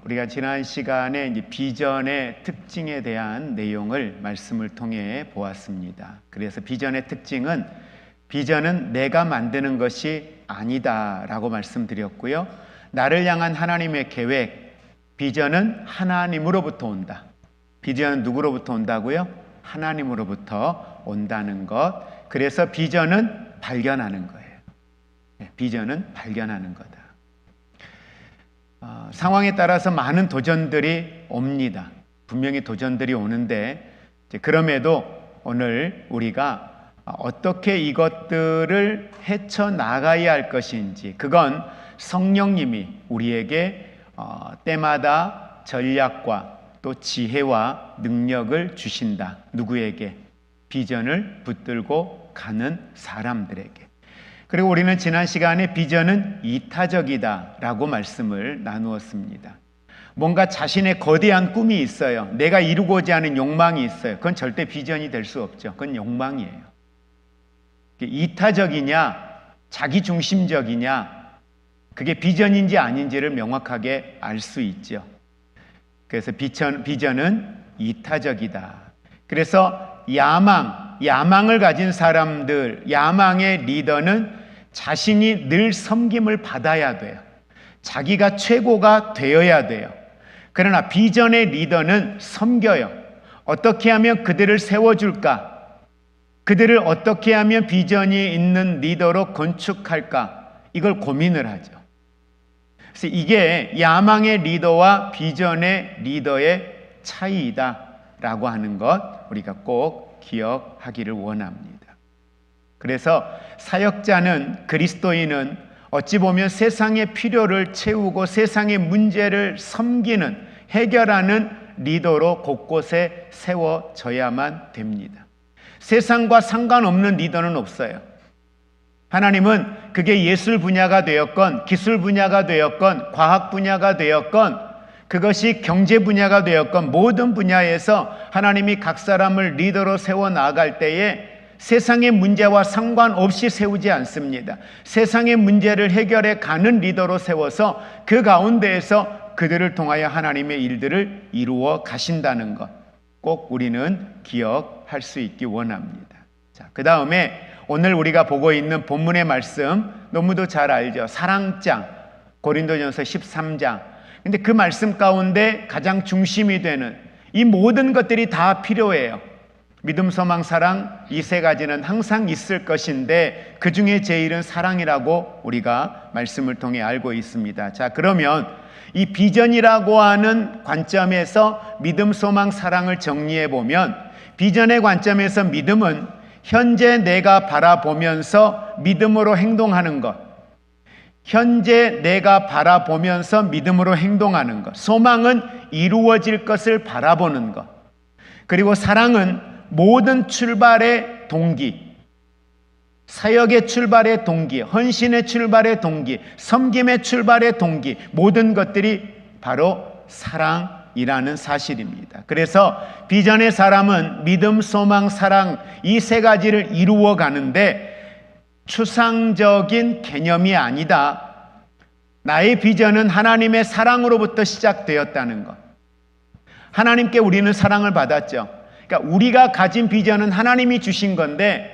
우리가 지난 시간에 이제 비전의 특징에 대한 내용을 말씀을 통해 보았습니다. 그래서 비전의 특징은 비전은 내가 만드는 것이 아니다라고 말씀드렸고요. 나를 향한 하나님의 계획, 비전은 하나님으로부터 온다. 비전은 누구로부터 온다고요? 하나님으로부터 온다는 것. 그래서 비전은 발견하는 거예요. 비전은 발견하는 거다. 상황에 따라서 많은 도전들이 옵니다. 분명히 도전들이 오는데 그럼에도 오늘 우리가 어떻게 이것들을 헤쳐나가야 할 것인지, 그건 성령님이 우리에게 때마다 전략과 또 지혜와 능력을 주신다. 누구에게? 비전을 붙들고 가는 사람들에게. 그리고 우리는 지난 시간에 비전은 이타적이다 라고 말씀을 나누었습니다. 뭔가 자신의 거대한 꿈이 있어요. 내가 이루고자 하는 욕망이 있어요. 그건 절대 비전이 될 수 없죠. 그건 욕망이에요. 이타적이냐 자기중심적이냐, 그게 비전인지 아닌지를 명확하게 알 수 있죠. 그래서 비전은 이타적이다. 그래서 야망을 가진 사람들, 야망의 리더는 자신이 늘 섬김을 받아야 돼요. 자기가 최고가 되어야 돼요. 그러나 비전의 리더는 섬겨요. 어떻게 하면 그들을 세워줄까? 그들을 어떻게 하면 비전이 있는 리더로 건축할까? 이걸 고민을 하죠. 그래서 이게 야망의 리더와 비전의 리더의 차이이다라고 하는 것 우리가 꼭 기억하기를 원합니다. 그래서 사역자는, 그리스도인은 어찌 보면 세상의 필요를 채우고 세상의 문제를 섬기는, 해결하는 리더로 곳곳에 세워져야만 됩니다. 세상과 상관없는 리더는 없어요. 하나님은 그게 예술 분야가 되었건, 기술 분야가 되었건, 과학 분야가 되었건, 그것이 경제 분야가 되었건 모든 분야에서 하나님이 각 사람을 리더로 세워 나갈 때에 세상의 문제와 상관없이 세우지 않습니다. 세상의 문제를 해결해 가는 리더로 세워서 그 가운데에서 그들을 통하여 하나님의 일들을 이루어 가신다는 것 꼭 우리는 기억할 수 있기 원합니다. 자, 그 다음에 오늘 우리가 보고 있는 본문의 말씀 너무도 잘 알죠. 사랑장, 고린도전서 13장. 근데 그 말씀 가운데 가장 중심이 되는 이 모든 것들이 다 필요해요. 믿음, 소망, 사랑, 이 세 가지는 항상 있을 것인데 그 중에 제일은 사랑이라고 우리가 말씀을 통해 알고 있습니다. 자, 그러면 이 비전이라고 하는 관점에서 믿음, 소망, 사랑을 정리해 보면, 비전의 관점에서 믿음은 현재 내가 바라보면서 믿음으로 행동하는 것, 현재 내가 바라보면서 믿음으로 행동하는 것, 소망은 이루어질 것을 바라보는 것, 그리고 사랑은 모든 출발의 동기, 사역의 출발의 동기, 헌신의 출발의 동기, 섬김의 출발의 동기, 모든 것들이 바로 사랑이라는 사실입니다. 그래서 비전의 사람은 믿음, 소망, 사랑 이 세 가지를 이루어 가는데 추상적인 개념이 아니다. 나의 비전은 하나님의 사랑으로부터 시작되었다는 것. 하나님께 우리는 사랑을 받았죠. 그러니까 우리가 가진 비전은 하나님이 주신 건데,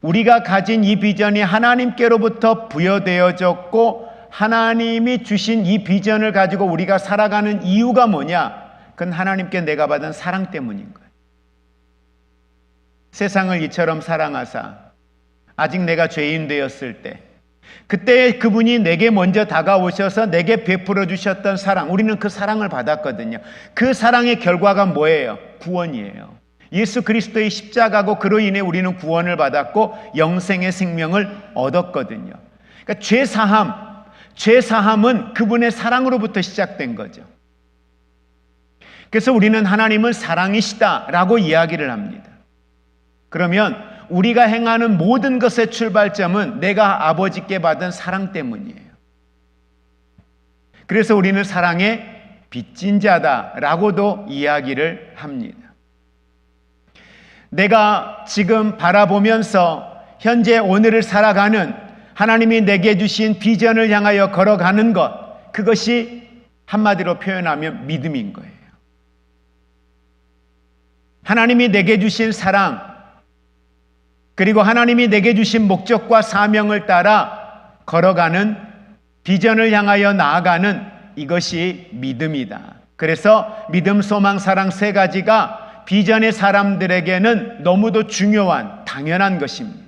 우리가 가진 이 비전이 하나님께로부터 부여되어졌고 하나님이 주신 이 비전을 가지고 우리가 살아가는 이유가 뭐냐? 그건 하나님께 내가 받은 사랑 때문인 거예요. 세상을 이처럼 사랑하사 아직 내가 죄인 되었을 때 그때 그분이 내게 먼저 다가오셔서 내게 베풀어 주셨던 사랑, 우리는 그 사랑을 받았거든요. 그 사랑의 결과가 뭐예요? 구원이에요. 예수 그리스도의 십자가고 그로 인해 우리는 구원을 받았고 영생의 생명을 얻었거든요. 그러니까 죄사함은 그분의 사랑으로부터 시작된 거죠. 그래서 우리는 하나님은 사랑이시다라고 이야기를 합니다. 그러면 우리가 행하는 모든 것의 출발점은 내가 아버지께 받은 사랑 때문이에요. 그래서 우리는 사랑의 빚진 자다라고도 이야기를 합니다. 내가 지금 바라보면서 현재 오늘을 살아가는 하나님이 내게 주신 비전을 향하여 걸어가는 것, 그것이 한마디로 표현하면 믿음인 거예요. 하나님이 내게 주신 사랑, 그리고 하나님이 내게 주신 목적과 사명을 따라 걸어가는, 비전을 향하여 나아가는 이것이 믿음이다. 그래서 믿음, 소망, 사랑 세 가지가 비전의 사람들에게는 너무도 중요한, 당연한 것입니다.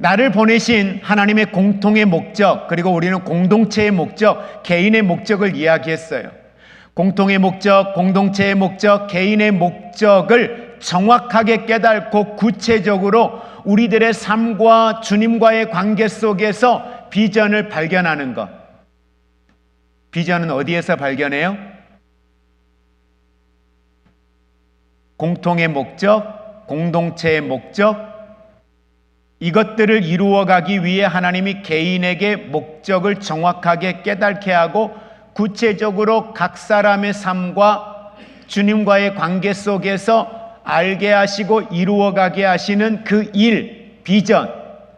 나를 보내신 하나님의 공통의 목적, 그리고 우리는 공동체의 목적, 개인의 목적을 이야기했어요. 공통의 목적, 공동체의 목적, 개인의 목적을 정확하게 깨닫고 구체적으로 우리들의 삶과 주님과의 관계 속에서 비전을 발견하는 것. 비전은 어디에서 발견해요? 공통의 목적, 공동체의 목적, 이것들을 이루어가기 위해 하나님이 개인에게 목적을 정확하게 깨닫게 하고 구체적으로 각 사람의 삶과 주님과의 관계 속에서 알게 하시고 이루어가게 하시는 그 일, 비전,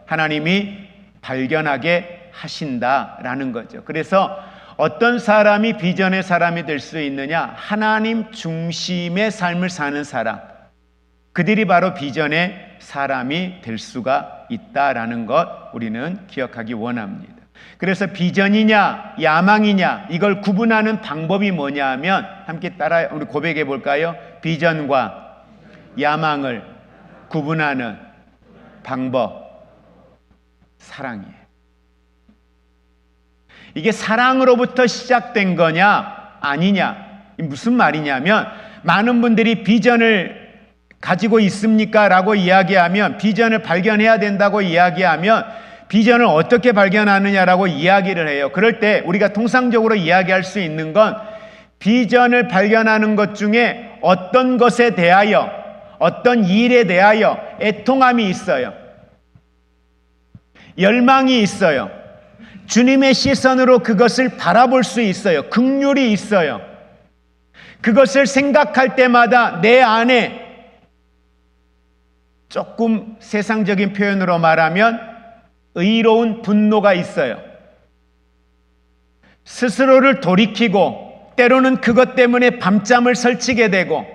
하나님이 발견하게 하신다라는 거죠. 그래서 어떤 사람이 비전의 사람이 될 수 있느냐? 하나님 중심의 삶을 사는 사람, 그들이 바로 비전의 사람이 될 수가 있다라는 것 우리는 기억하기 원합니다. 그래서 비전이냐 야망이냐 이걸 구분하는 방법이 뭐냐 하면 함께 따라 우리 고백해 볼까요? 비전과 야망을 구분하는 방법, 사랑이에요. 이게 사랑으로부터 시작된 거냐 아니냐, 무슨 말이냐면 많은 분들이 비전을 가지고 있습니까? 라고 이야기하면, 비전을 발견해야 된다고 이야기하면 비전을 어떻게 발견하느냐라고 이야기를 해요. 그럴 때 우리가 통상적으로 이야기할 수 있는 건 비전을 발견하는 것 중에 어떤 것에 대하여, 어떤 일에 대하여 애통함이 있어요. 열망이 있어요. 주님의 시선으로 그것을 바라볼 수 있어요. 긍휼이 있어요. 그것을 생각할 때마다 내 안에 조금 세상적인 표현으로 말하면 의로운 분노가 있어요. 스스로를 돌이키고 때로는 그것 때문에 밤잠을 설치게 되고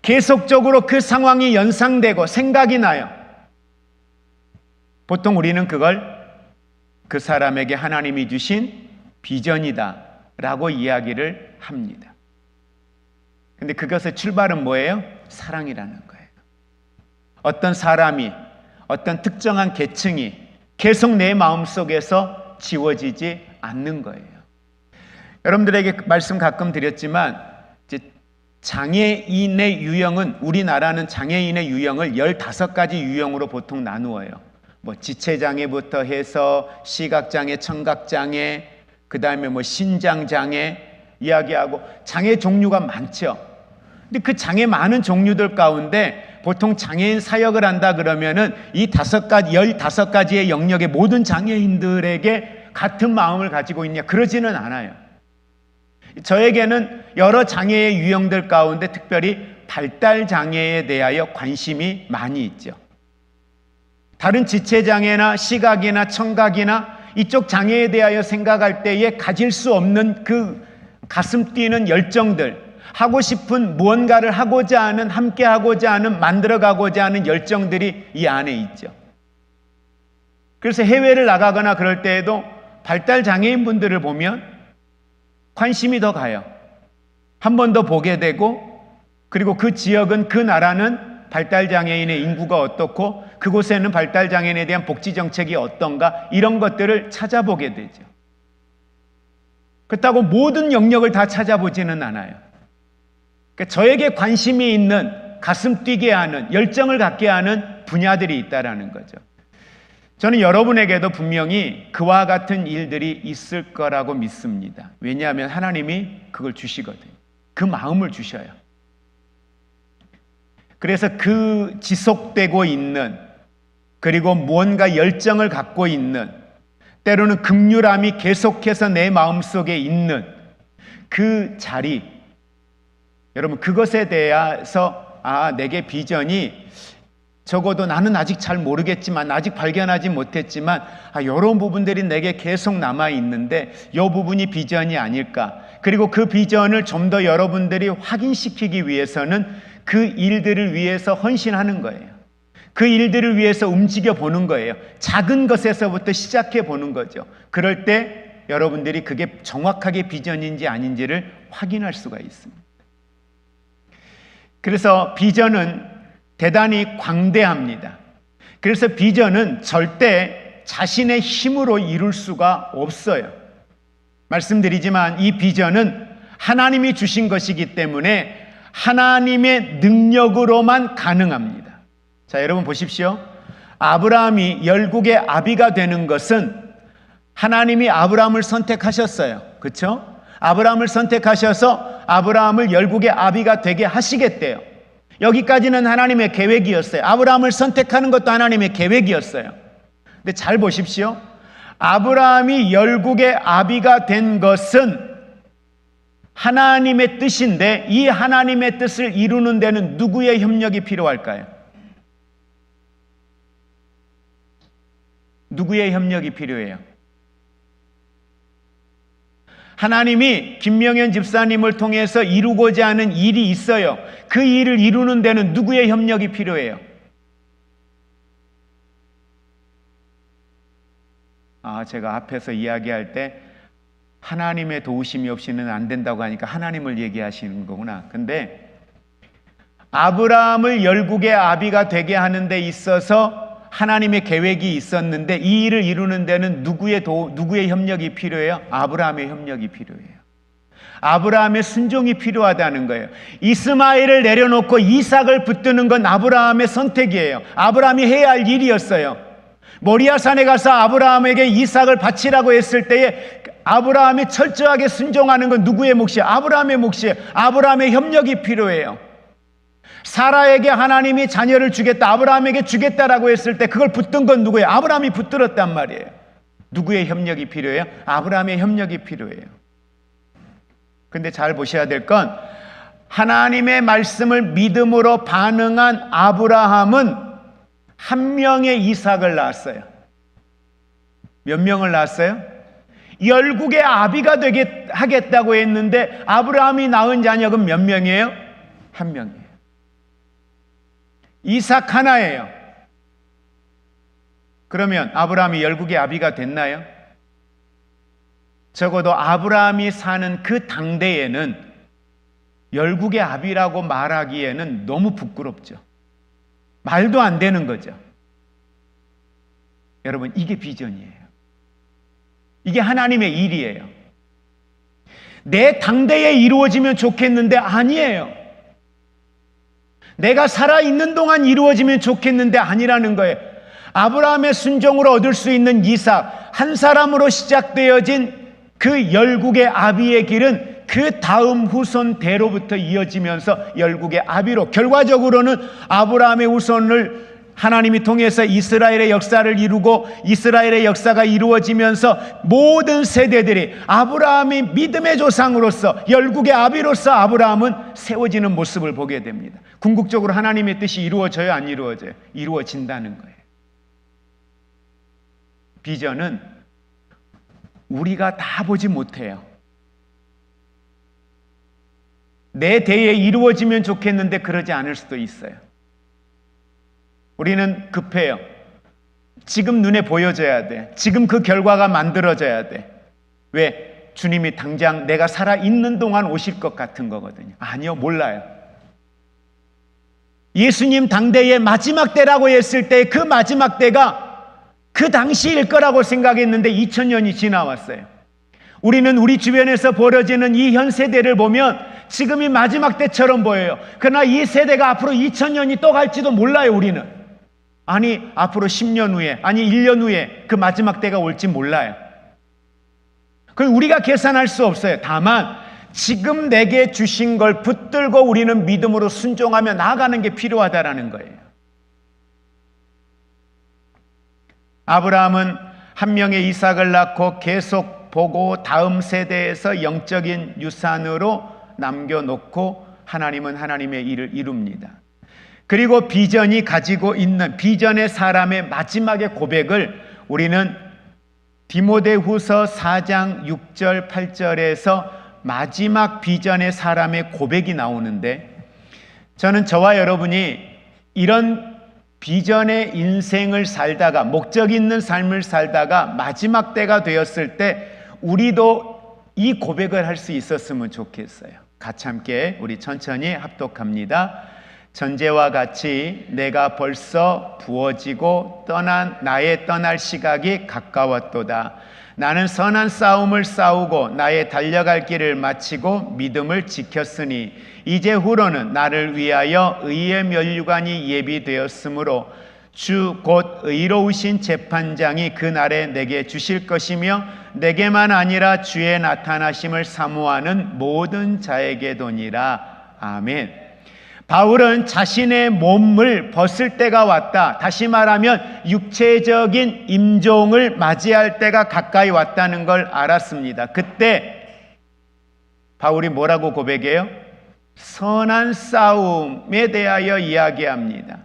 계속적으로 그 상황이 연상되고 생각이 나요. 보통 우리는 그걸 그 사람에게 하나님이 주신 비전이다 라고 이야기를 합니다. 근데 그것의 출발은 뭐예요? 사랑이라는 거예요. 어떤 사람이, 어떤 특정한 계층이 계속 내 마음속에서 지워지지 않는 거예요. 여러분들에게 말씀 가끔 드렸지만 이제 장애인의 유형은, 우리나라는 장애인의 유형을 15가지 유형으로 보통 나누어요. 뭐 지체장애부터 해서 시각장애, 청각장애, 그 다음에 뭐 신장장애 이야기하고 장애 종류가 많죠. 근데 그 장애 많은 종류들 가운데 보통 장애인 사역을 한다 그러면은 이 15가지의 영역의 모든 장애인들에게 같은 마음을 가지고 있냐? 그러지는 않아요. 저에게는 여러 장애의 유형들 가운데 특별히 발달 장애에 대하여 관심이 많이 있죠. 다른 지체장애나 시각이나 청각이나 이쪽 장애에 대하여 생각할 때에 가질 수 없는 그 가슴 뛰는 열정들, 하고 싶은 무언가를 하고자 하는, 함께 하고자 하는, 만들어가고자 하는 열정들이 이 안에 있죠. 그래서 해외를 나가거나 그럴 때에도 발달 장애인분들을 보면 관심이 더 가요. 한 번 더 보게 되고, 그리고 그 지역은, 그 나라는 발달 장애인의 인구가 어떻고 그곳에는 발달 장애인에 대한 복지 정책이 어떤가, 이런 것들을 찾아보게 되죠. 그렇다고 모든 영역을 다 찾아보지는 않아요. 그러니까 저에게 관심이 있는, 가슴 뛰게 하는, 열정을 갖게 하는 분야들이 있다라는 거죠. 저는 여러분에게도 분명히 그와 같은 일들이 있을 거라고 믿습니다. 왜냐하면 하나님이 그걸 주시거든요. 그 마음을 주셔요. 그래서 그 지속되고 있는, 그리고 무언가 열정을 갖고 있는, 때로는 긍휼함이 계속해서 내 마음속에 있는 그 자리, 여러분 그것에 대해서 내게 비전이 적어도 나는 아직 잘 모르겠지만, 아직 발견하지 못했지만 이런 부분들이 내게 계속 남아있는데 이 부분이 비전이 아닐까. 그리고 그 비전을 좀 더 여러분들이 확인시키기 위해서는 그 일들을 위해서 헌신하는 거예요. 그 일들을 위해서 움직여 보는 거예요. 작은 것에서부터 시작해 보는 거죠. 그럴 때 여러분들이 그게 정확하게 비전인지 아닌지를 확인할 수가 있습니다. 그래서 비전은 대단히 광대합니다. 그래서 비전은 절대 자신의 힘으로 이룰 수가 없어요. 말씀드리지만 이 비전은 하나님이 주신 것이기 때문에 하나님의 능력으로만 가능합니다. 자, 여러분 보십시오. 아브라함이 열국의 아비가 되는 것은 하나님이 아브라함을 선택하셨어요. 그렇죠? 아브라함을 선택하셔서 아브라함을 열국의 아비가 되게 하시겠대요. 여기까지는 하나님의 계획이었어요. 아브라함을 선택하는 것도 하나님의 계획이었어요. 근데 잘 보십시오. 아브라함이 열국의 아비가 된 것은 하나님의 뜻인데 이 하나님의 뜻을 이루는 데는 누구의 협력이 필요할까요? 누구의 협력이 필요해요? 하나님이 김명현 집사님을 통해서 이루고자 하는 일이 있어요. 그 일을 이루는 데는 누구의 협력이 필요해요? 제가 앞에서 이야기할 때 하나님의 도우심이 없이는 안 된다고 하니까 하나님을 얘기하시는 거구나. 근데 아브라함을 열국의 아비가 되게 하는 데 있어서 하나님의 계획이 있었는데 이 일을 이루는 데는 누구의 협력이 필요해요? 아브라함의 협력이 필요해요. 아브라함의 순종이 필요하다는 거예요. 이스마엘을 내려놓고 이삭을 붙드는 건 아브라함의 선택이에요. 아브라함이 해야 할 일이었어요. 모리아산에 가서 아브라함에게 이삭을 바치라고 했을 때에 아브라함이 철저하게 순종하는 건 누구의 몫이에요? 아브라함의 몫이에요. 아브라함의 협력이 필요해요. 사라에게 하나님이 자녀를 주겠다, 아브라함에게 주겠다라고 했을 때 그걸 붙든 건 누구예요? 아브라함이 붙들었단 말이에요. 누구의 협력이 필요해요? 아브라함의 협력이 필요해요. 근데 잘 보셔야 될 건 하나님의 말씀을 믿음으로 반응한 아브라함은 한 명의 이삭을 낳았어요. 몇 명을 낳았어요? 열국의 아비가 되게 하겠다고 했는데 아브라함이 낳은 자녀는 몇 명이에요? 한 명이에요. 이삭 하나예요. 그러면 아브라함이 열국의 아비가 됐나요? 적어도 아브라함이 사는 그 당대에는 열국의 아비라고 말하기에는 너무 부끄럽죠. 말도 안 되는 거죠. 여러분, 이게 비전이에요. 이게 하나님의 일이에요. 내 당대에 이루어지면 좋겠는데 아니에요. 내가 살아있는 동안 이루어지면 좋겠는데 아니라는 거예요. 아브라함의 순종으로 얻을 수 있는 이삭, 한 사람으로 시작되어진 그 열국의 아비의 길은 그 다음 후손대로부터 이어지면서 열국의 아비로, 결과적으로는 아브라함의 후손을 하나님이 통해서 이스라엘의 역사를 이루고 이스라엘의 역사가 이루어지면서 모든 세대들이 아브라함이 믿음의 조상으로서 열국의 아비로서 아브라함은 세워지는 모습을 보게 됩니다. 궁극적으로 하나님의 뜻이 이루어져요, 안 이루어져요? 이루어진다는 거예요. 비전은 우리가 다 보지 못해요. 내 대에 이루어지면 좋겠는데 그러지 않을 수도 있어요. 우리는 급해요. 지금 눈에 보여져야 돼. 지금 그 결과가 만들어져야 돼. 왜? 주님이 당장 내가 살아있는 동안 오실 것 같은 거거든요. 아니요, 몰라요. 예수님 당대의 마지막 때라고 했을 때 그 마지막 때가 그 당시일 거라고 생각했는데 2000년이 지나왔어요. 우리는 우리 주변에서 벌어지는 이 현 세대를 보면 지금이 마지막 때처럼 보여요. 그러나 이 세대가 앞으로 2000년이 또 갈지도 몰라요, 우리는. 아니, 앞으로 10년 후에, 아니 1년 후에 그 마지막 때가 올지 몰라요. 그걸 우리가 계산할 수 없어요. 다만 지금 내게 주신 걸 붙들고 우리는 믿음으로 순종하며 나아가는 게 필요하다라는 거예요. 아브라함은 한 명의 이삭을 낳고 계속 보고 다음 세대에서 영적인 유산으로 남겨놓고 하나님은 하나님의 일을 이룹니다. 그리고 비전이 가지고 있는 비전의 사람의 마지막의 고백을 우리는 디모데후서 4장 6절 8절에서 마지막 비전의 사람의 고백이 나오는데, 저는 저와 여러분이 이런 비전의 인생을 살다가, 목적 있는 삶을 살다가 마지막 때가 되었을 때 우리도 이 고백을 할 수 있었으면 좋겠어요. 같이 함께 우리 천천히 합독합니다. 전제와 같이 내가 벌써 부어지고 나의 떠날 시각이 가까웠도다. 나는 선한 싸움을 싸우고 나의 달려갈 길을 마치고 믿음을 지켰으니 이제 후로는 나를 위하여 의의 면류관이 예비되었으므로 주 곧 의로우신 재판장이 그날에 내게 주실 것이며 내게만 아니라 주의 나타나심을 사모하는 모든 자에게도니라. 아멘. 바울은 자신의 몸을 벗을 때가 왔다. 다시 말하면 육체적인 임종을 맞이할 때가 가까이 왔다는 걸 알았습니다. 그때 바울이 뭐라고 고백해요? 선한 싸움에 대하여 이야기합니다.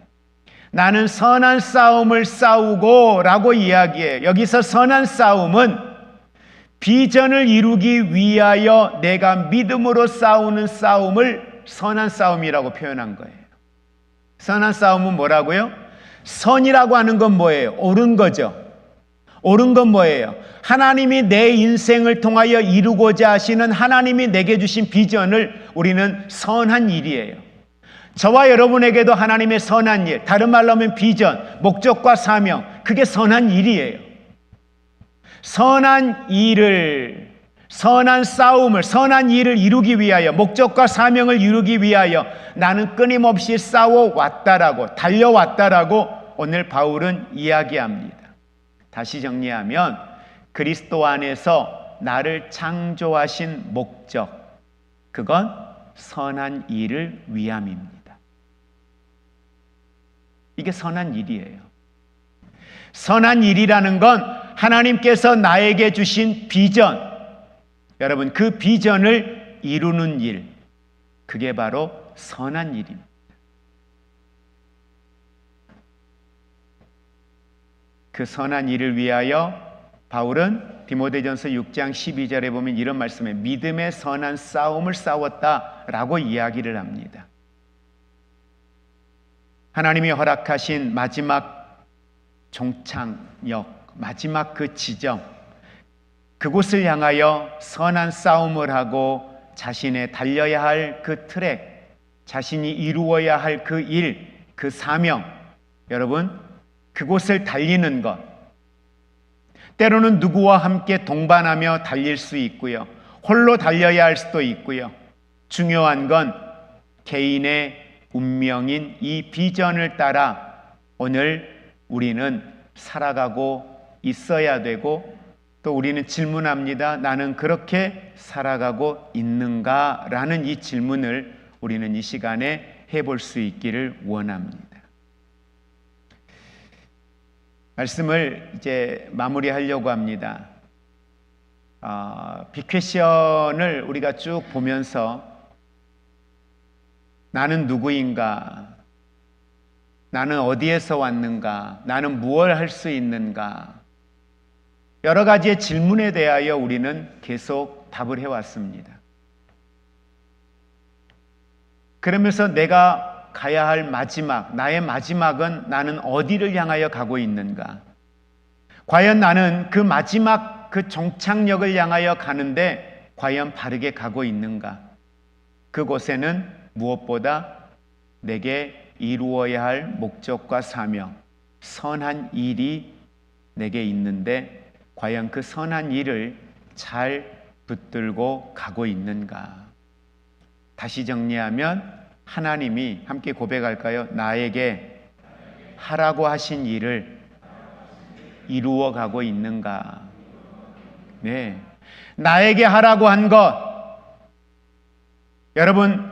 나는 선한 싸움을 싸우고 라고 이야기해요. 여기서 선한 싸움은 비전을 이루기 위하여 내가 믿음으로 싸우는 싸움을 선한 싸움이라고 표현한 거예요. 선한 싸움은 뭐라고요? 선이라고 하는 건 뭐예요? 옳은 거죠. 옳은 건 뭐예요? 하나님이 내 인생을 통하여 이루고자 하시는 하나님이 내게 주신 비전을 우리는 선한 일이에요. 저와 여러분에게도 하나님의 선한 일, 다른 말로 하면 비전, 목적과 사명, 그게 선한 일이에요. 선한 일을, 선한 싸움을, 선한 일을 이루기 위하여, 목적과 사명을 이루기 위하여 나는 끊임없이 싸워왔다라고, 달려왔다라고 오늘 바울은 이야기합니다. 다시 정리하면 그리스도 안에서 나를 창조하신 목적, 그건 선한 일을 위함입니다. 이게 선한 일이에요. 선한 일이라는 건 하나님께서 나에게 주신 비전, 여러분 그 비전을 이루는 일, 그게 바로 선한 일입니다. 그 선한 일을 위하여 바울은 디모데전서 6장 12절에 보면 이런 말씀에 믿음의 선한 싸움을 싸웠다라고 이야기를 합니다. 하나님이 허락하신 마지막 종착역, 마지막 그 지점, 그곳을 향하여 선한 싸움을 하고 자신의 달려야 할 그 트랙, 자신이 이루어야 할 그 일, 그 사명, 여러분 그곳을 달리는 것, 때로는 누구와 함께 동반하며 달릴 수 있고요, 홀로 달려야 할 수도 있고요. 중요한 건 개인의 운명인 이 비전을 따라 오늘 우리는 살아가고 있어야 되고, 또 우리는 질문합니다. 나는 그렇게 살아가고 있는가? 라는 이 질문을 우리는 이 시간에 해볼 수 있기를 원합니다. 말씀을 이제 마무리하려고 합니다. 빅퀘션을 우리가 쭉 보면서 나는 누구인가? 나는 어디에서 왔는가? 나는 무엇을 할 수 있는가? 여러 가지의 질문에 대하여 우리는 계속 답을 해왔습니다. 그러면서 내가 가야 할 마지막, 나의 마지막은 나는 어디를 향하여 가고 있는가? 과연 나는 그 마지막 그 종착역을 향하여 가는데 과연 바르게 가고 있는가? 그곳에는 무엇보다 내게 이루어야 할 목적과 사명, 선한 일이 내게 있는데 과연 그 선한 일을 잘 붙들고 가고 있는가? 다시 정리하면 하나님이 함께 고백할까요? 나에게 하라고 하신 일을 이루어 가고 있는가? 네. 나에게 하라고 한 것, 여러분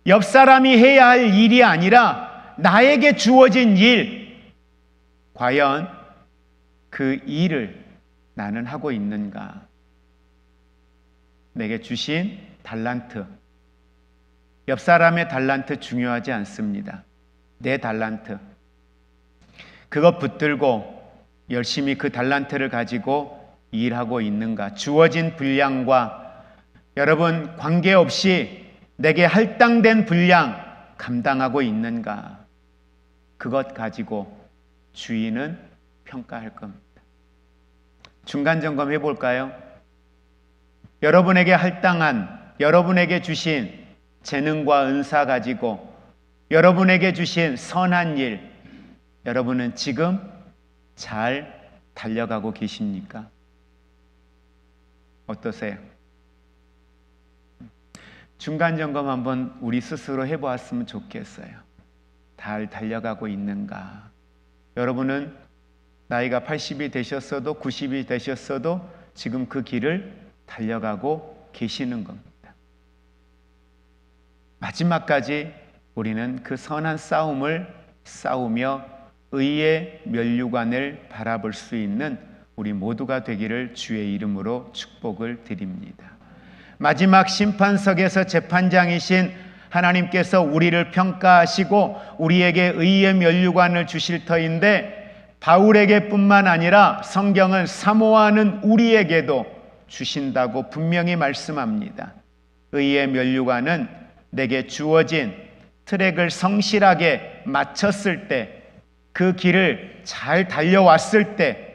옆 사람이 해야 할 일이 아니라 나에게 주어진 일, 과연 그 일을 나는 하고 있는가? 내게 주신 달란트, 옆 사람의 달란트 중요하지 않습니다. 내 달란트, 그것 붙들고 열심히 그 달란트를 가지고 일하고 있는가? 주어진 분량과 여러분 관계없이 내게 할당된 분량 감당하고 있는가? 그것 가지고 주인은 평가할 겁니다. 중간 점검 해볼까요? 여러분에게 할당한, 여러분에게 주신 재능과 은사 가지고 여러분에게 주신 선한 일, 여러분은 지금 잘 달려가고 계십니까? 어떠세요? 중간 점검 한번 우리 스스로 해보았으면 좋겠어요. 잘 달려가고 있는가? 여러분은 나이가 80이 되셨어도 90이 되셨어도 지금 그 길을 달려가고 계시는 겁니다. 마지막까지 우리는 그 선한 싸움을 싸우며 의의 면류관을 바라볼 수 있는 우리 모두가 되기를 주의 이름으로 축복을 드립니다. 마지막 심판석에서 재판장이신 하나님께서 우리를 평가하시고 우리에게 의의 면류관을 주실 터인데 바울에게 뿐만 아니라 성경은 사모하는 우리에게도 주신다고 분명히 말씀합니다. 의의 면류관은 내게 주어진 트랙을 성실하게 마쳤을 때, 그 길을 잘 달려왔을 때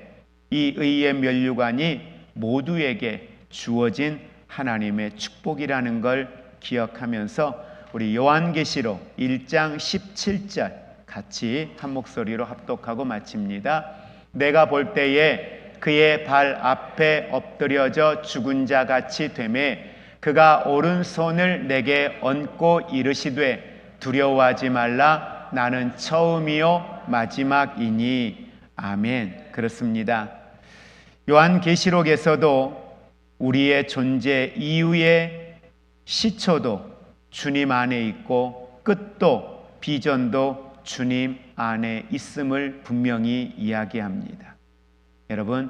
이 의의 면류관이 모두에게 주어진 하나님의 축복이라는 걸 기억하면서 우리 요한계시록 1장 17절 같이 한 목소리로 합독하고 마칩니다. 내가 볼 때에 그의 발 앞에 엎드려져 죽은 자 같이 되매 그가 오른손을 내게 얹고 이르시되 두려워하지 말라 나는 처음이요 마지막이니. 아멘. 그렇습니다. 요한계시록에서도 우리의 존재 이후의 시초도 주님 안에 있고 끝도 비전도 주님 안에 있음을 분명히 이야기합니다. 여러분,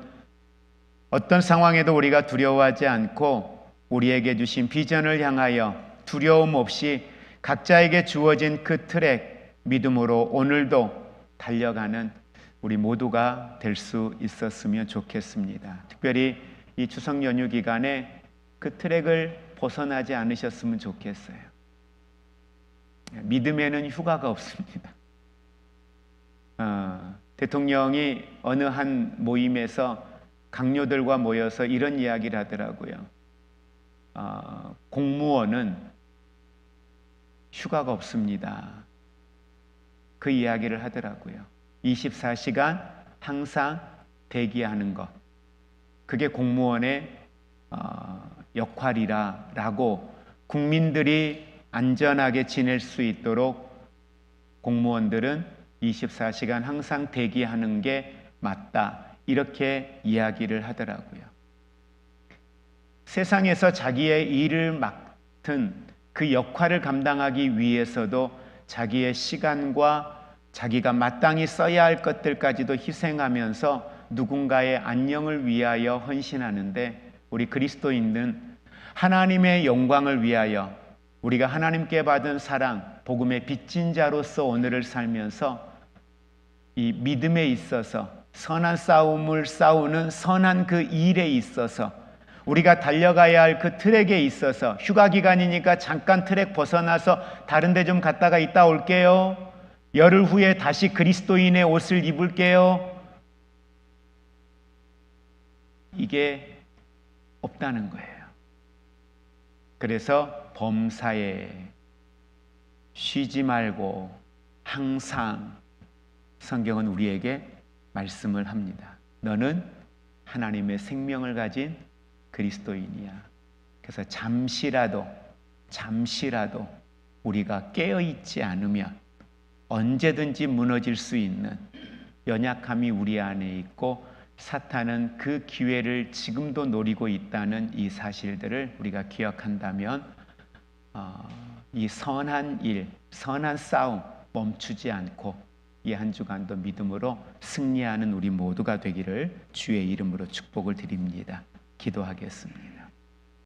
어떤 상황에도 우리가 두려워하지 않고 우리에게 주신 비전을 향하여 두려움 없이 각자에게 주어진 그 트랙 믿음으로 오늘도 달려가는 우리 모두가 될 수 있었으면 좋겠습니다. 특별히 이 추석 연휴 기간에 그 트랙을 벗어나지 않으셨으면 좋겠어요. 믿음에는 휴가가 없습니다. 대통령이 어느 한 모임에서 강요들과 모여서 이런 이야기를 하더라고요. 공무원은 휴가가 없습니다. 그 이야기를 하더라고요. 24시간 항상 대기하는 것, 그게 공무원의 역할이라고, 국민들이 안전하게 지낼 수 있도록 공무원들은 24시간 항상 대기하는 게 맞다, 이렇게 이야기를 하더라고요. 세상에서 자기의 일을 맡은 그 역할을 감당하기 위해서도 자기의 시간과 자기가 마땅히 써야 할 것들까지도 희생하면서 누군가의 안녕을 위하여 헌신하는데, 우리 그리스도인은 하나님의 영광을 위하여 우리가 하나님께 받은 사랑, 복음의 빚진 자로서 오늘을 살면서 이 믿음에 있어서 선한 싸움을 싸우는 선한 그 일에 있어서 우리가 달려가야 할 그 트랙에 있어서, 휴가 기간이니까 잠깐 트랙 벗어나서 다른 데 좀 갔다가 있다 올게요, 열흘 후에 다시 그리스도인의 옷을 입을게요, 이게 없다는 거예요. 그래서 범사에 쉬지 말고 항상, 성경은 우리에게 말씀을 합니다. 너는 하나님의 생명을 가진 그리스도인이야. 그래서 잠시라도 우리가 깨어있지 않으면 언제든지 무너질 수 있는 연약함이 우리 안에 있고, 사탄은 그 기회를 지금도 노리고 있다는 이 사실들을 우리가 기억한다면 이 선한 일, 선한 싸움 멈추지 않고 이 한 주간도 믿음으로 승리하는 우리 모두가 되기를 주의 이름으로 축복을 드립니다. 기도하겠습니다.